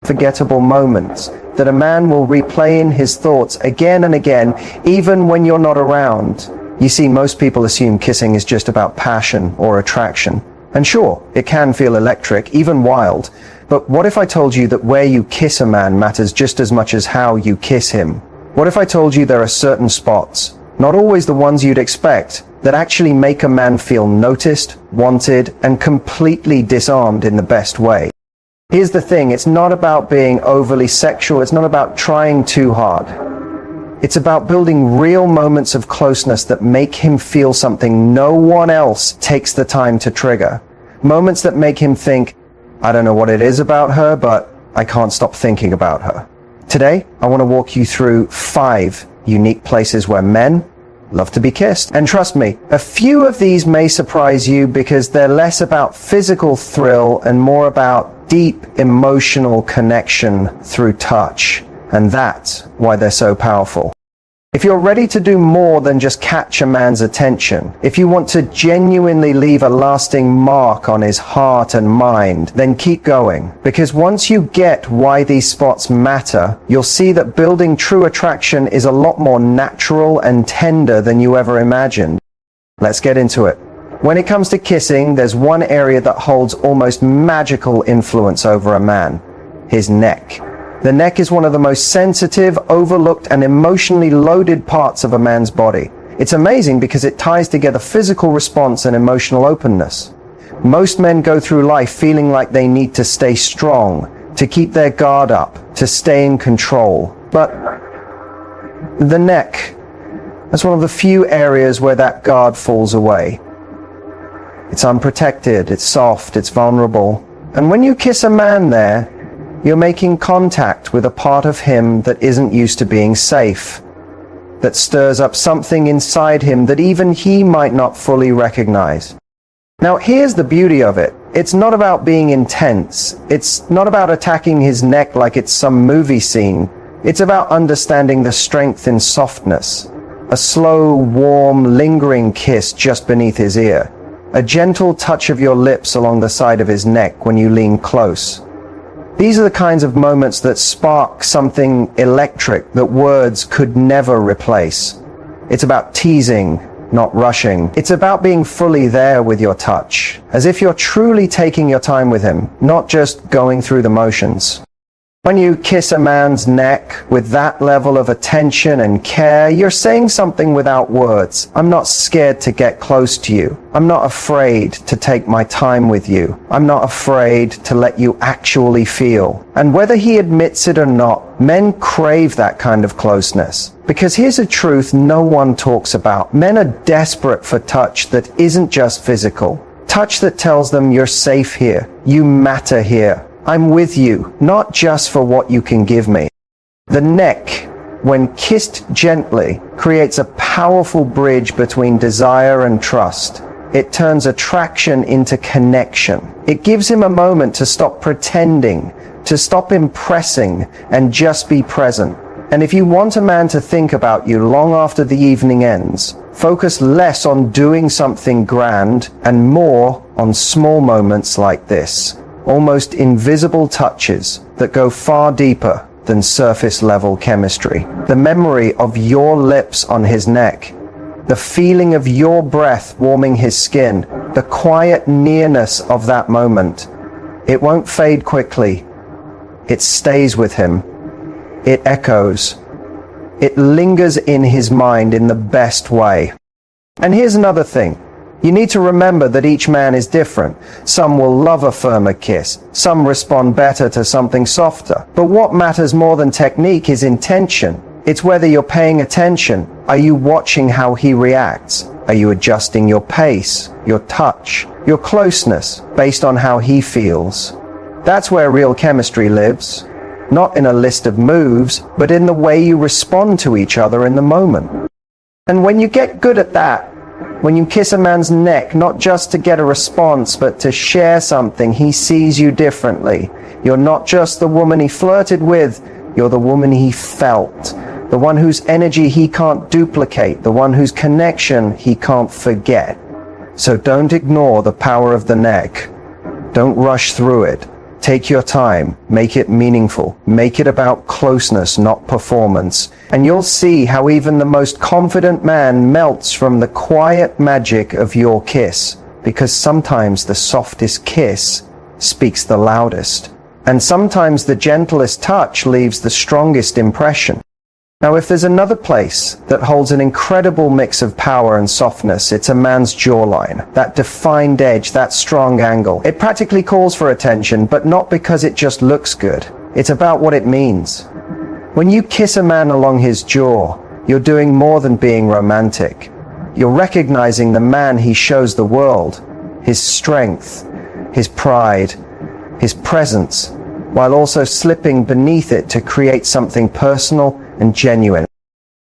unforgettable moments that a man will replay in his thoughts again and again, even when you're not around. You see, most people assume kissing is just about passion or attraction. And sure, it can feel electric, even wild. But what if I told you that where you kiss a man matters just as much as how you kiss him? What if I told you there are certain spots, not always the ones you'd expect, that actually make a man feel noticed, wanted, and completely disarmed in the best way? Here's the thing, it's not about being overly sexual, it's not about trying too hard. It's about building real moments of closeness that make him feel something no one else takes the time to trigger. Moments that make him think, I don't know what it is about her, but I can't stop thinking about her. Today, I want to walk you through 5 unique places where men love to be kissed. And trust me, a few of these may surprise you because they're less about physical thrill and more about deep emotional connection through touch. And that's why they're so powerful. If you're ready to do more than just catch a man's attention, if you want to genuinely leave a lasting mark on his heart and mind, then keep going. Because once you get why these spots matter, you'll see that building true attraction is a lot more natural and tender than you ever imagined. Let's get into it. When it comes to kissing, there's one area that holds almost magical influence over a man: his neck. The neck is one of the most sensitive, overlooked, and emotionally loaded parts of a man's body. It's amazing because it ties together physical response and emotional openness. Most men go through life feeling like they need to stay strong, to keep their guard up, to stay in control. But the neck, that's one of the few areas where that guard falls away. It's unprotected, it's soft, it's vulnerable. And when you kiss a man there, you're making contact with a part of him that isn't used to being safe, that stirs up something inside him that even he might not fully recognize. Now, here's the beauty of it. It's not about being intense. It's not about attacking his neck like it's some movie scene. It's about understanding the strength in softness. A slow, warm, lingering kiss just beneath his ear. A gentle touch of your lips along the side of his neck when you lean close. These are the kinds of moments that spark something electric that words could never replace. It's about teasing, not rushing. It's about being fully there with your touch, as if you're truly taking your time with him, not just going through the motions. When you kiss a man's neck with that level of attention and care, you're saying something without words. I'm not scared to get close to you. I'm not afraid to take my time with you. I'm not afraid to let you actually feel. And whether he admits it or not, men crave that kind of closeness. Because here's a truth no one talks about. Men are desperate for touch that isn't just physical. Touch that tells them you're safe here. You matter here. I'm with you, not just for what you can give me. The neck, when kissed gently, creates a powerful bridge between desire and trust. It turns attraction into connection. It gives him a moment to stop pretending, to stop impressing, and just be present. And if you want a man to think about you long after the evening ends, focus less on doing something grand and more on small moments like this. Almost invisible touches that go far deeper than surface level chemistry. The memory of your lips on his neck, the feeling of your breath warming his skin, the quiet nearness of that moment. It won't fade quickly. It stays with him. It echoes. It lingers in his mind in the best way. And here's another thing. You need to remember that each man is different. Some will love a firmer kiss. Some respond better to something softer. But what matters more than technique is intention. It's whether you're paying attention. Are you watching how he reacts? Are you adjusting your pace, your touch, your closeness based on how he feels? That's where real chemistry lives. Not in a list of moves, but in the way you respond to each other in the moment. And when you get good at that, when you kiss a man's neck, not just to get a response, but to share something, he sees you differently. You're not just the woman he flirted with, you're the woman he felt. The one whose energy he can't duplicate, the one whose connection he can't forget. So don't ignore the power of the neck. Don't rush through it. Take your time, make it meaningful, make it about closeness, not performance, and you'll see how even the most confident man melts from the quiet magic of your kiss, because sometimes the softest kiss speaks the loudest, and sometimes the gentlest touch leaves the strongest impression. Now, if there's another place that holds an incredible mix of power and softness, it's a man's jawline. That defined edge, that strong angle. It practically calls for attention, but not because it just looks good. It's about what it means. When you kiss a man along his jaw, you're doing more than being romantic. You're recognizing the man he shows the world, his strength, his pride, his presence, while also slipping beneath it to create something personal and genuine.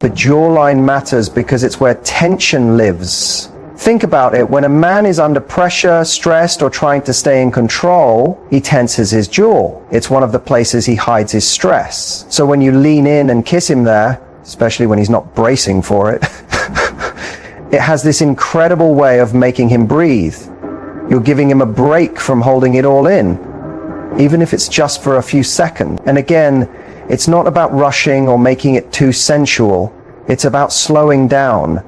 The jawline matters because it's where tension lives. Think about it. When a man is under pressure, stressed, or trying to stay in control, he tenses his jaw. It's one of the places he hides his stress. So when you lean in and kiss him there, especially when he's not bracing for it, it has this incredible way of making him breathe. You're giving him a break from holding it all in, even if it's just for a few seconds. And again, it's not about rushing or making it too sensual. It's about slowing down.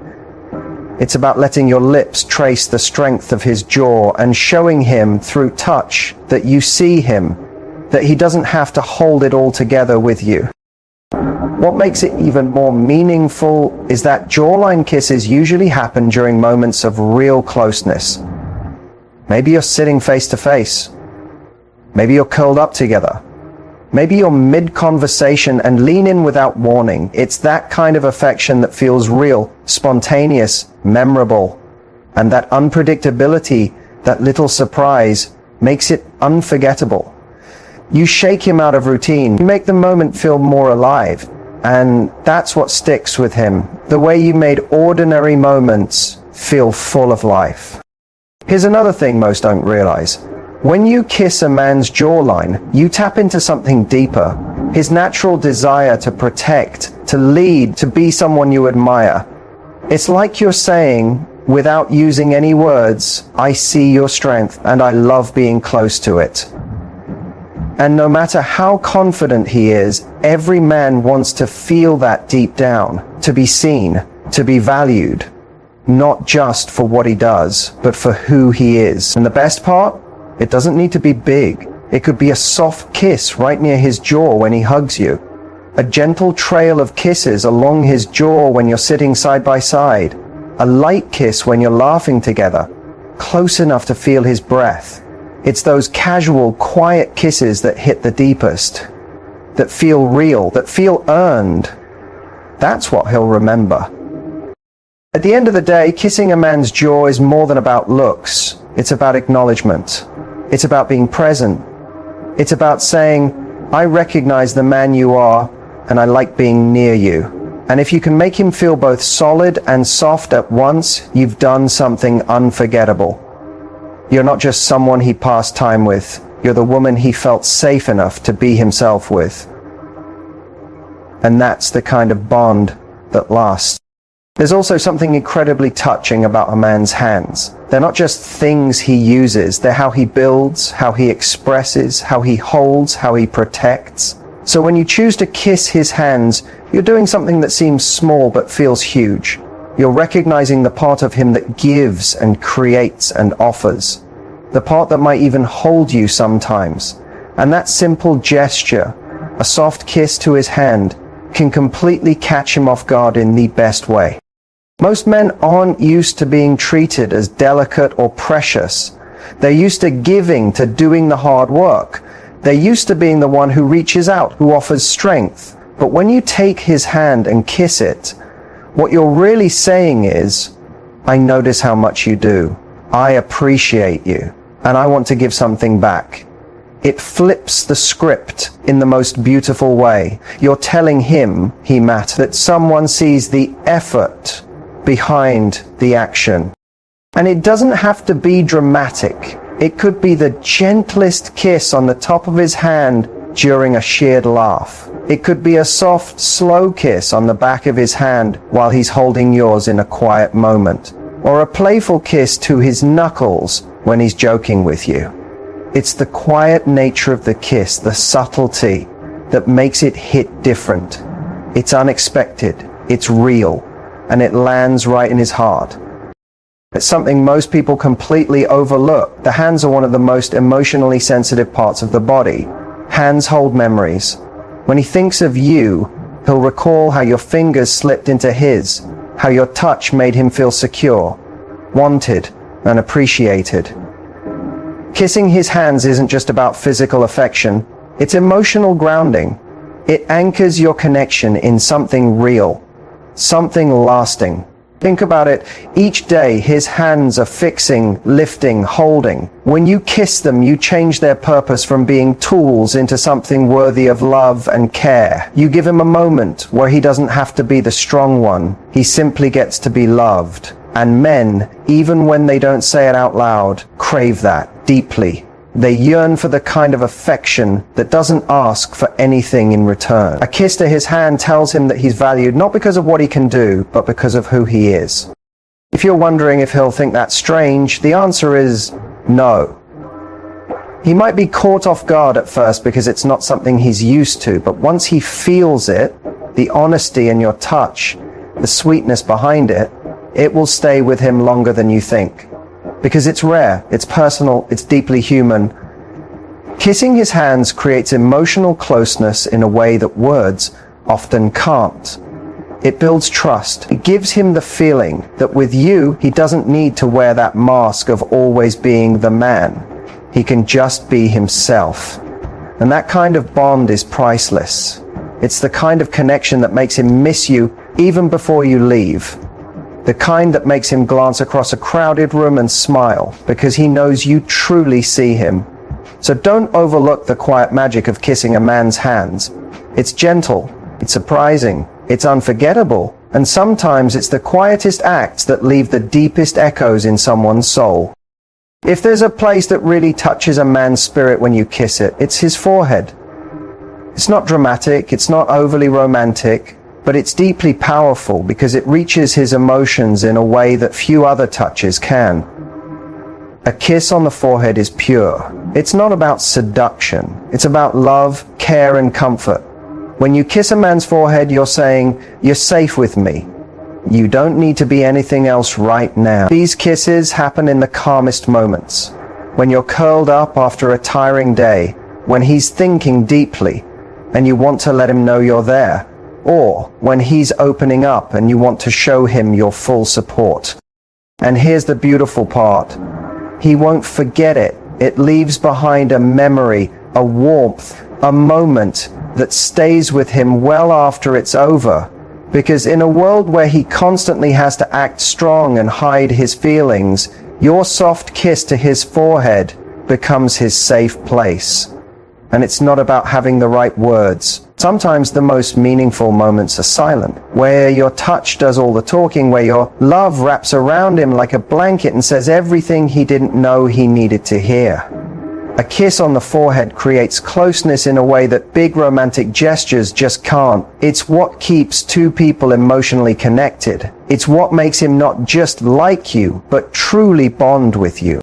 It's about letting your lips trace the strength of his jaw and showing him through touch that you see him, that he doesn't have to hold it all together with you. What makes it even more meaningful is that jawline kisses usually happen during moments of real closeness. Maybe you're sitting face to face. Maybe you're curled up together. Maybe you're mid-conversation and lean in without warning. It's that kind of affection that feels real, spontaneous, memorable. And that unpredictability, that little surprise, makes it unforgettable. You shake him out of routine. You make the moment feel more alive. And that's what sticks with him. The way you made ordinary moments feel full of life. Here's another thing most don't realize. When you kiss a man's jawline, you tap into something deeper. His natural desire to protect, to lead, to be someone you admire. It's like you're saying, without using any words, I see your strength and I love being close to it. And no matter how confident he is, every man wants to feel that deep down, to be seen, to be valued, not just for what he does, but for who he is. And the best part? It doesn't need to be big. It could be a soft kiss right near his jaw when he hugs you. A gentle trail of kisses along his jaw when you're sitting side by side. A light kiss when you're laughing together, close enough to feel his breath. It's those casual, quiet kisses that hit the deepest, that feel real, that feel earned. That's what he'll remember. At the end of the day, kissing a man's jaw is more than about looks. It's about acknowledgement. It's about being present. It's about saying, I recognize the man you are, and I like being near you. And if you can make him feel both solid and soft at once, you've done something unforgettable. You're not just someone he passed time with. You're the woman he felt safe enough to be himself with. And that's the kind of bond that lasts. There's also something incredibly touching about a man's hands. They're not just things he uses, they're how he builds, how he expresses, how he holds, how he protects. So when you choose to kiss his hands, you're doing something that seems small but feels huge. You're recognizing the part of him that gives and creates and offers. The part that might even hold you sometimes. And that simple gesture, a soft kiss to his hand, can completely catch him off guard in the best way. Most men aren't used to being treated as delicate or precious. They're used to giving, to doing the hard work. They're used to being the one who reaches out, who offers strength. But when you take his hand and kiss it, what you're really saying is, I notice how much you do. I appreciate you, and I want to give something back. It flips the script in the most beautiful way. You're telling him he matters, that someone sees the effort behind the action. And it doesn't have to be dramatic. It could be the gentlest kiss on the top of his hand during a shared laugh. It could be a soft, slow kiss on the back of his hand while he's holding yours in a quiet moment. Or a playful kiss to his knuckles when he's joking with you. It's the quiet nature of the kiss, the subtlety, that makes it hit different. It's unexpected, it's real, and it lands right in his heart. It's something most people completely overlook. The hands are one of the most emotionally sensitive parts of the body. Hands hold memories. When he thinks of you, he'll recall how your fingers slipped into his, how your touch made him feel secure, wanted, and appreciated. Kissing his hands isn't just about physical affection, it's emotional grounding. It anchors your connection in something real, something lasting. Think about it, each day his hands are fixing, lifting, holding. When you kiss them, you change their purpose from being tools into something worthy of love and care. You give him a moment where he doesn't have to be the strong one, he simply gets to be loved. And men, even when they don't say it out loud, crave that deeply. They yearn for the kind of affection that doesn't ask for anything in return. A kiss to his hand tells him that he's valued not because of what he can do, but because of who he is. If you're wondering if he'll think that's strange, the answer is no. He might be caught off guard at first because it's not something he's used to, but once he feels it, the honesty in your touch, the sweetness behind it, it will stay with him longer than you think. Because it's rare, it's personal, it's deeply human. Kissing his hands creates emotional closeness in a way that words often can't. It builds trust. It gives him the feeling that with you, he doesn't need to wear that mask of always being the man. He can just be himself. And that kind of bond is priceless. It's the kind of connection that makes him miss you even before you leave. The kind that makes him glance across a crowded room and smile because he knows you truly see him. So don't overlook the quiet magic of kissing a man's hands. It's gentle, it's surprising, it's unforgettable, and sometimes it's the quietest acts that leave the deepest echoes in someone's soul. If there's a place that really touches a man's spirit when you kiss it, it's his forehead. It's not dramatic, it's not overly romantic, but it's deeply powerful because it reaches his emotions in a way that few other touches can. A kiss on the forehead is pure. It's not about seduction. It's about love, care, and comfort. When you kiss a man's forehead, you're saying, "You're safe with me. You don't need to be anything else right now." These kisses happen in the calmest moments. When you're curled up after a tiring day, when he's thinking deeply, and you want to let him know you're there. Or when he's opening up and you want to show him your full support. And here's the beautiful part. He won't forget it. It leaves behind a memory, a warmth, a moment that stays with him well after it's over. Because in a world where he constantly has to act strong and hide his feelings, your soft kiss to his forehead becomes his safe place. And it's not about having the right words. Sometimes the most meaningful moments are silent, where your touch does all the talking, where your love wraps around him like a blanket and says everything he didn't know he needed to hear. A kiss on the forehead creates closeness in a way that big romantic gestures just can't. It's what keeps two people emotionally connected. It's what makes him not just like you, but truly bond with you.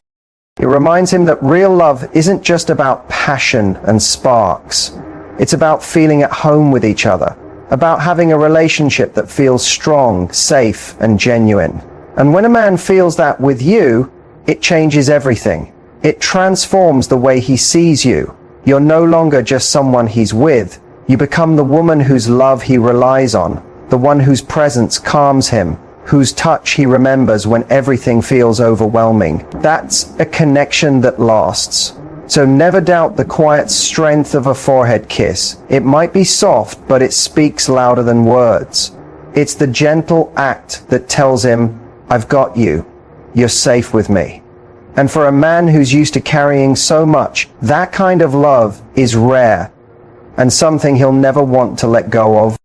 It reminds him that real love isn't just about passion and sparks. It's about feeling at home with each other, about having a relationship that feels strong, safe, and genuine. And when a man feels that with you, it changes everything. It transforms the way he sees you. You're no longer just someone he's with. You become the woman whose love he relies on, the one whose presence calms him, whose touch he remembers when everything feels overwhelming. That's a connection that lasts. So never doubt the quiet strength of a forehead kiss. It might be soft, but it speaks louder than words. It's the gentle act that tells him, "I've got you. You're safe with me." And for a man who's used to carrying so much, that kind of love is rare and something he'll never want to let go of.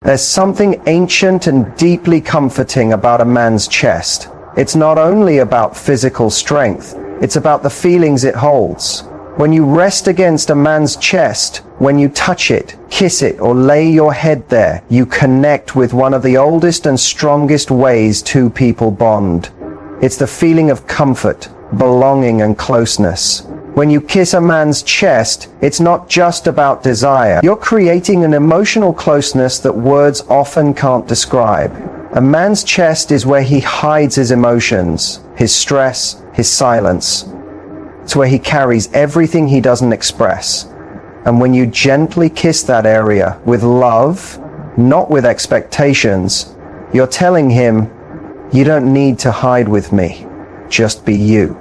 There's something ancient and deeply comforting about a man's chest. It's not only about physical strength, it's about the feelings it holds. When you rest against a man's chest, when you touch it, kiss it, or lay your head there, you connect with one of the oldest and strongest ways two people bond. It's the feeling of comfort, belonging, and closeness. When you kiss a man's chest, it's not just about desire. You're creating an emotional closeness that words often can't describe. A man's chest is where he hides his emotions, his stress, his silence. It's where he carries everything he doesn't express. And when you gently kiss that area with love, not with expectations, you're telling him, you don't need to hide with me, just be you.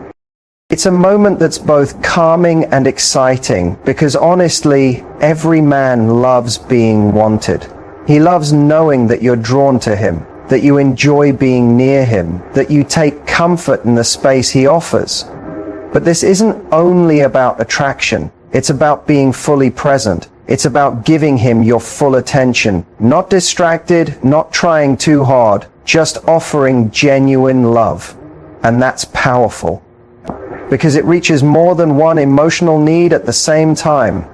It's a moment that's both calming and exciting because honestly, every man loves being wanted. He loves knowing that you're drawn to him, that you enjoy being near him, that you take comfort in the space he offers. But this isn't only about attraction. It's about being fully present. It's about giving him your full attention, not distracted, not trying too hard, just offering genuine love. And that's powerful, because it reaches more than one emotional need at the same time.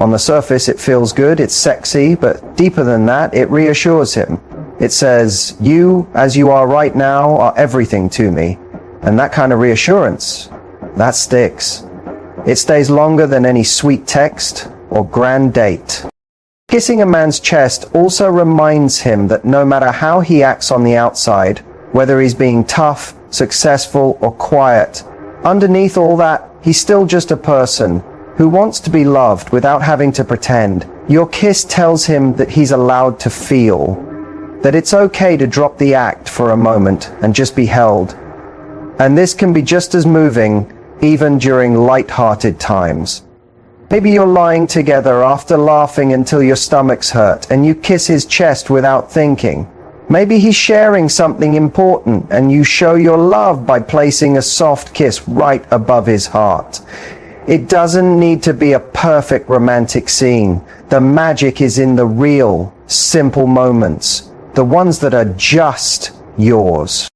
On the surface, it feels good, it's sexy, but deeper than that, it reassures him. It says, you, as you are right now, are everything to me. And that kind of reassurance, that sticks. It stays longer than any sweet text or grand date. Kissing a man's chest also reminds him that no matter how he acts on the outside, whether he's being tough, successful, or quiet, underneath all that, he's still just a person who wants to be loved without having to pretend. Your kiss tells him that he's allowed to feel, that it's okay to drop the act for a moment and just be held. And this can be just as moving, even during light-hearted times. Maybe you're lying together after laughing until your stomach's hurt, and you kiss his chest without thinking. Maybe he's sharing something important, and you show your love by placing a soft kiss right above his heart. It doesn't need to be a perfect romantic scene. The magic is in the real, simple moments, the ones that are just yours.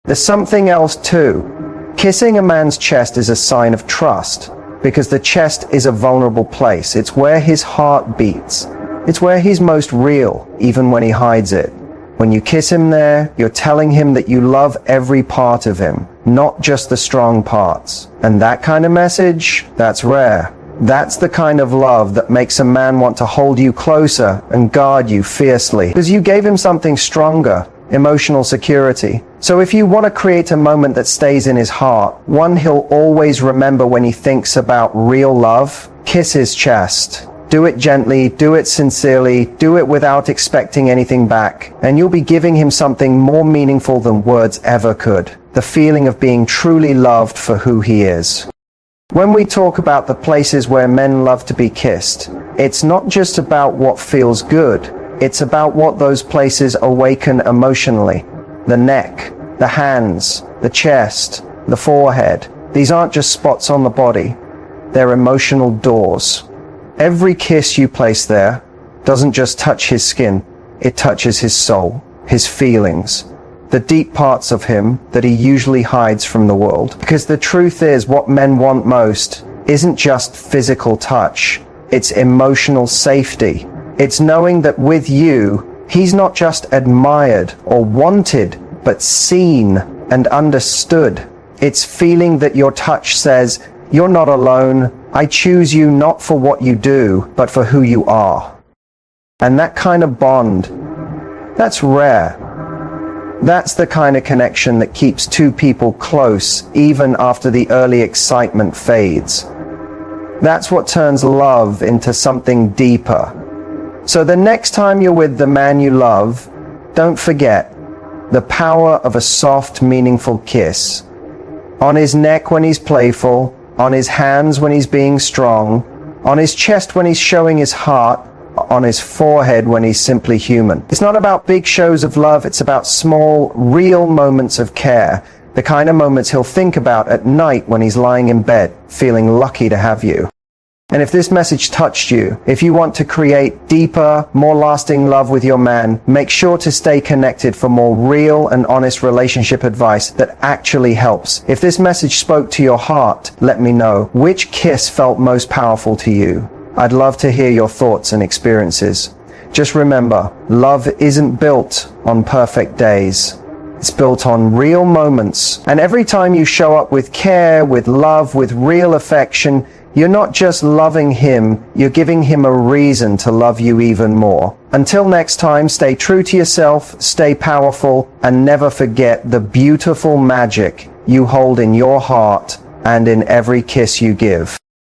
There's something else too. Kissing a man's chest is a sign of trust, because the chest is a vulnerable place. It's where his heart beats. It's where he's most real, even when he hides it. When you kiss him there, you're telling him that you love every part of him, not just the strong parts. And that kind of message, that's rare. That's the kind of love that makes a man want to hold you closer and guard you fiercely, because you gave him something stronger, emotional security. So if you want to create a moment that stays in his heart, one he'll always remember when he thinks about real love, kiss his chest. Do it gently, do it sincerely, do it without expecting anything back, and you'll be giving him something more meaningful than words ever could. The feeling of being truly loved for who he is. When we talk about the places where men love to be kissed, it's not just about what feels good, it's about what those places awaken emotionally. The neck, the hands, the chest, the forehead. These aren't just spots on the body, they're emotional doors. Every kiss you place there doesn't just touch his skin, it touches his soul, his feelings, the deep parts of him that he usually hides from the world. Because the truth is, what men want most isn't just physical touch, it's emotional safety. It's knowing that with you, he's not just admired or wanted, but seen and understood. It's feeling that your touch says, you're not alone, I choose you not for what you do, but for who you are. And that kind of bond, that's rare. That's the kind of connection that keeps two people close even after the early excitement fades. That's what turns love into something deeper. So the next time you're with the man you love, don't forget the power of a soft, meaningful kiss. On his neck when he's playful, on his hands when he's being strong, on his chest when he's showing his heart, on his forehead when he's simply human. It's not about big shows of love, it's about small, real moments of care, the kind of moments he'll think about at night when he's lying in bed, feeling lucky to have you. And if this message touched you, if you want to create deeper, more lasting love with your man, make sure to stay connected for more real and honest relationship advice that actually helps. If this message spoke to your heart, let me know. Which kiss felt most powerful to you? I'd love to hear your thoughts and experiences. Just remember, love isn't built on perfect days. It's built on real moments. And every time you show up with care, with love, with real affection, you're not just loving him, you're giving him a reason to love you even more. Until next time, stay true to yourself, stay powerful, and never forget the beautiful magic you hold in your heart and in every kiss you give.